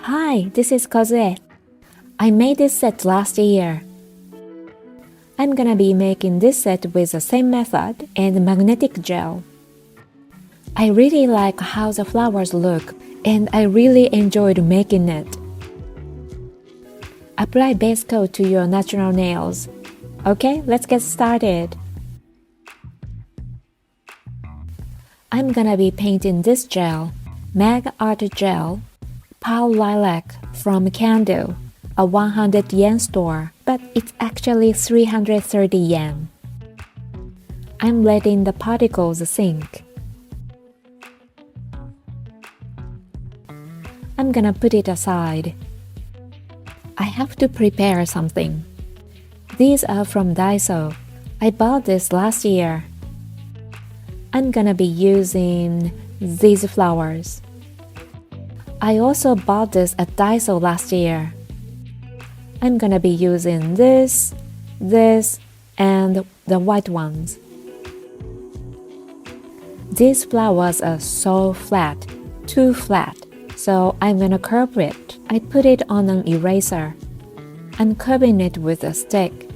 Hi, this is Kozue. I made this set last year. I'm gonna be making this set with the same method and magnetic gel. I really like how the flowers look and I really enjoyed making it. Apply base coat to your natural nails. Okay, let's get started. I'm gonna be painting this gel, Mag Art Gel, Pale Lilac from CanDo, a 100 yen store, but it's actually 330 yen. I'm letting the particles sink. I'm gonna put it aside. I have to prepare something. These are from Daiso. I bought this last year. I'm gonna be using these flowers. I also bought this at Daiso last year. I'm gonna be using this, and the white ones. These flowers are so flat, too flat, so I'm gonna curve it. I put it on an eraser. I'm curving it with a stick.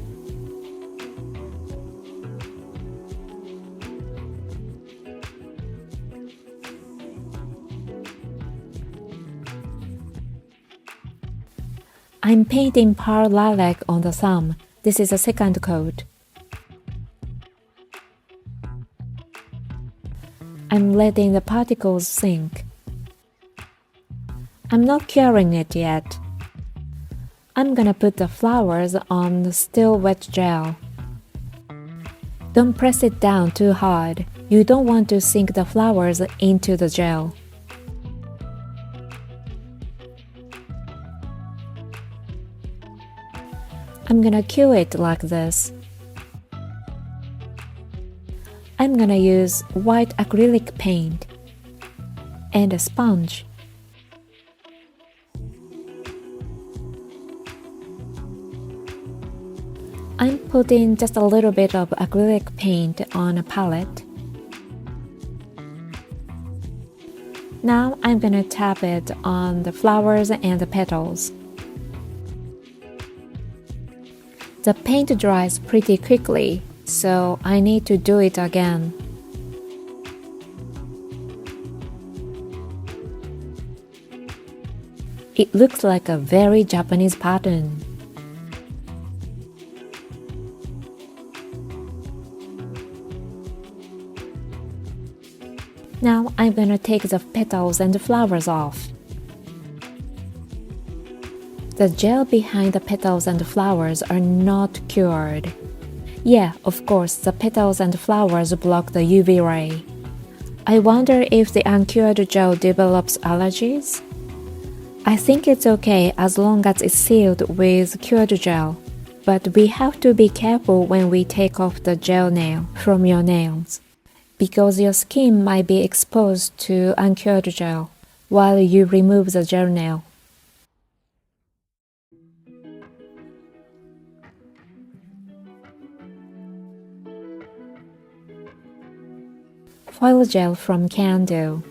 I'm painting Pale Lilac on the thumb. This is a second coat. I'm letting the particles sink. I'm not curing it yet. I'm gonna put the flowers on the still wet gel. Don't press it down too hard. You don't want to sink the flowers into the gel. I'm gonna cure it like this. I'm gonna use white acrylic paint and a sponge. I'm putting just a little bit of acrylic paint on a palette. Now I'm gonna tap it on the flowers and the petals. The paint dries pretty quickly, so I need to do it again. It looks like a very Japanese pattern. Now I'm gonna take the petals and the flowers off. The gel behind the petals and flowers are not cured. Yeah, of course, the petals and flowers block the UV ray. I wonder if the uncured gel develops allergies? I think it's okay as long as it's sealed with cured gel, but we have to be careful when we take off the gel nail from your nails, because your skin might be exposed to uncured gel while you remove the gel nail. Foil gel from CanDo.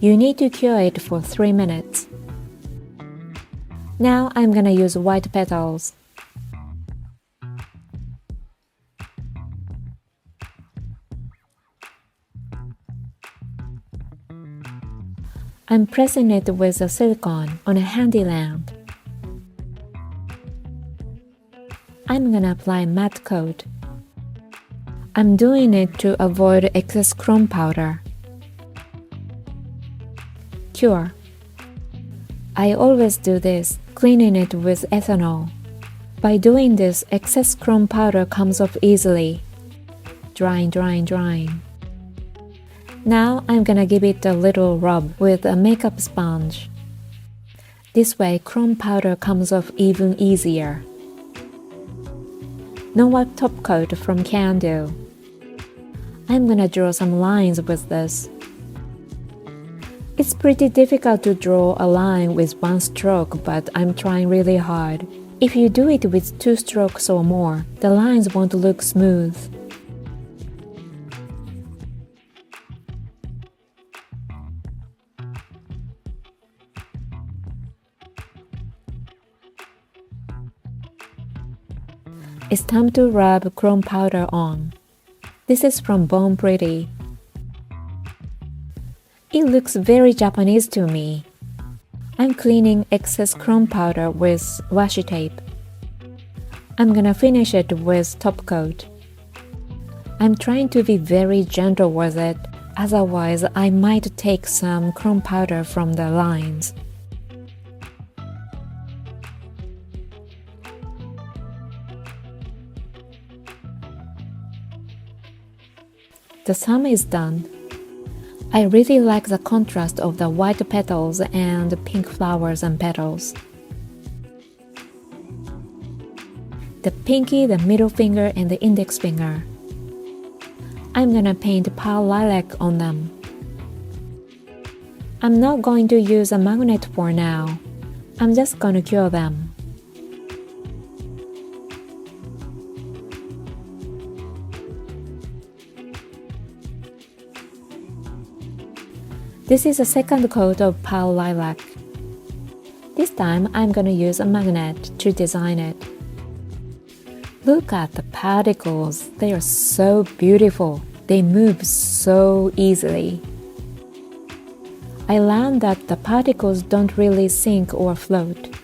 You need to cure it for 3 minutes. Now I'm gonna use white petals. I'm pressing it with a silicone on a handy lamp. I'm gonna apply matte coat. I'm doing it to avoid excess chrome powder. Cure. I always do this, cleaning it with ethanol. By doing this, excess chrome powder comes off easily. Drying, drying, drying. Now I'm gonna give it a little rub with a makeup sponge. This way, chrome powder comes off even easier. No wipe top coat from CanDo. I'm gonna draw some lines with this. It's pretty difficult to draw a line with one stroke, but I'm trying really hard. If you do it with 2 strokes or more, the lines won't look smooth. It's time to rub chrome powder on. This is from Born Pretty. It looks very Japanese to me. I'm cleaning excess chrome powder with washi tape. I'm gonna finish it with top coat. I'm trying to be very gentle with it, otherwise I might take some chrome powder from the lines. The sum is done. I really like the contrast of the white petals and pink flowers and petals. The pinky, the middle finger, and the index finger. I'm gonna paint pearl lilac on them. I'm not going to use a magnet for now. I'm just gonna cure them. This is a second coat of pearl lilac. This time I'm gonna use a magnet to design it. Look at the particles, they are so beautiful. They move so easily. I learned that the particles don't really sink or float.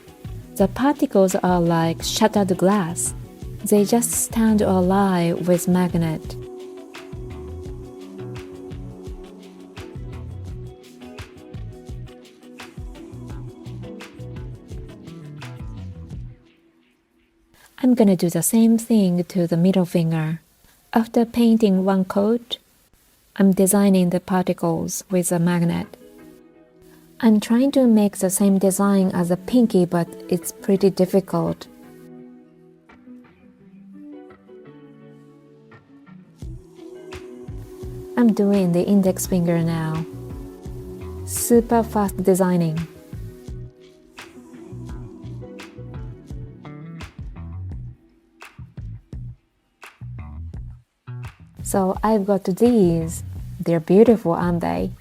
The particles are like shattered glass. They just stand or lie with magnet. I'm gonna do the same thing to the middle finger. After painting one coat, I'm designing the particles with a magnet. I'm trying to make the same design as a pinky, but it's pretty difficult. I'm doing the index finger now. Super fast designing. So I've got these. They're beautiful, aren't they?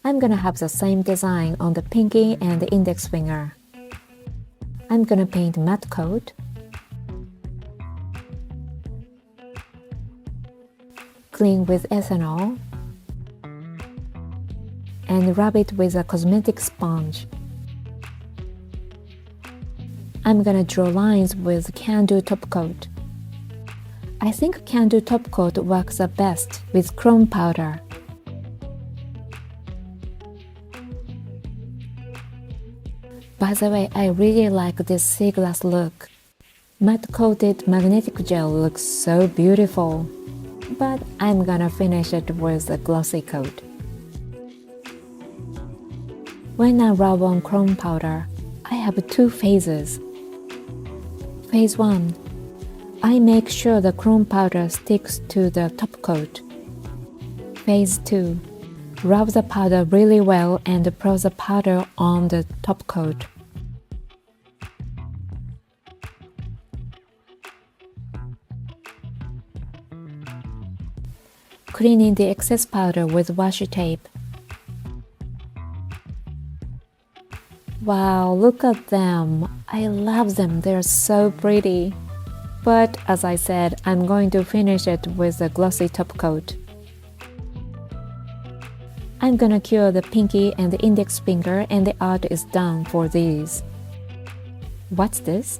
I'm gonna have the same design on the pinky and the index finger. I'm gonna paint matte coat. Clean with ethanol. And rub it with a cosmetic sponge. I'm gonna draw lines with CanDo top coat. I think CanDo top coat works the best with chrome powder. By the way, I really like this sea glass look. Matte coated magnetic gel looks so beautiful, but I'm gonna finish it with a glossy coat. When I rub on chrome powder, I have two phases. Phase 1. I make sure the chrome powder sticks to the top coat. Phase 2. Rub the powder really well and pour the powder on the top coat. Cleaning the excess powder with washi tape. Wow, look at them! I love them, they're so pretty. But as I said, I'm going to finish it with a glossy top coat. I'm gonna cure the pinky and the index finger, and the art is done for these. What's this?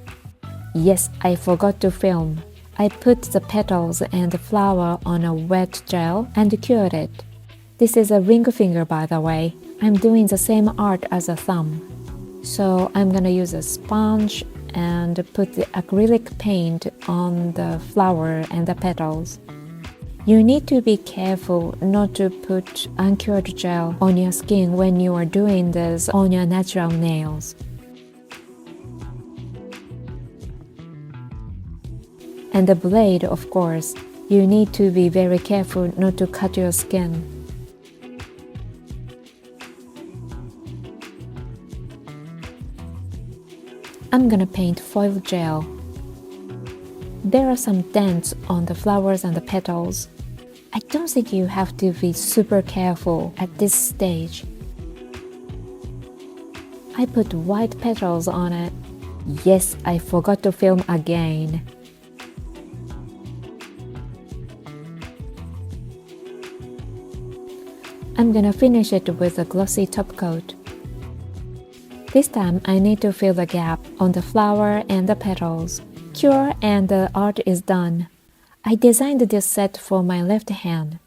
Yes, I forgot to film. I put the petals and the flower on a wet gel and cured it. This is a ring finger, by the way. I'm doing the same art as a thumb. So I'm gonna use a sponge and put the acrylic paint on the flower and the petals. You need to be careful not to put uncured gel on your skin when you are doing this on your natural nails. And the blade, of course, you need to be very careful not to cut your skin. I'm gonna paint foil gel. There are some dents on the flowers and the petals. I don't think you have to be super careful at this stage. I put white petals on it. Yes, I forgot to film again. I'm gonna finish it with a glossy top coat. This time I need to fill the gap on the flower and the petals. Cure and the art is done. I designed this set for my left hand.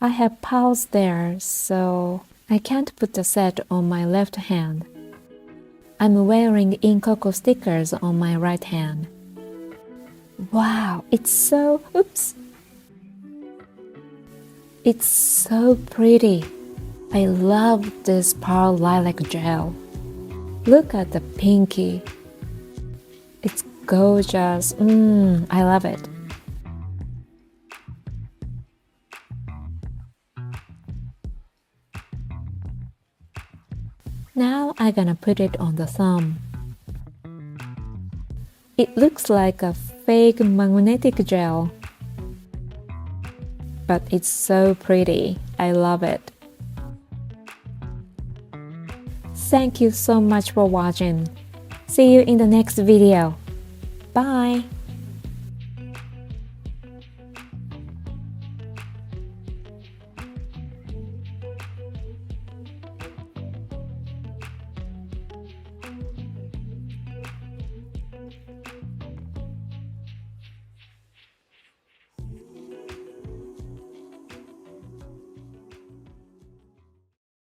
I have paused there, so I can't put the set on my left hand. I'm wearing Incoco stickers on my right hand. Wow, it's so pretty. I love this pearl lilac gel. Look at the pinky. It's gorgeous. I love it. Now I'm gonna put it on the thumb. It looks like a fake magnetic gel, but it's so pretty. I love it. Thank you so much for watching. See you in the next video. Bye!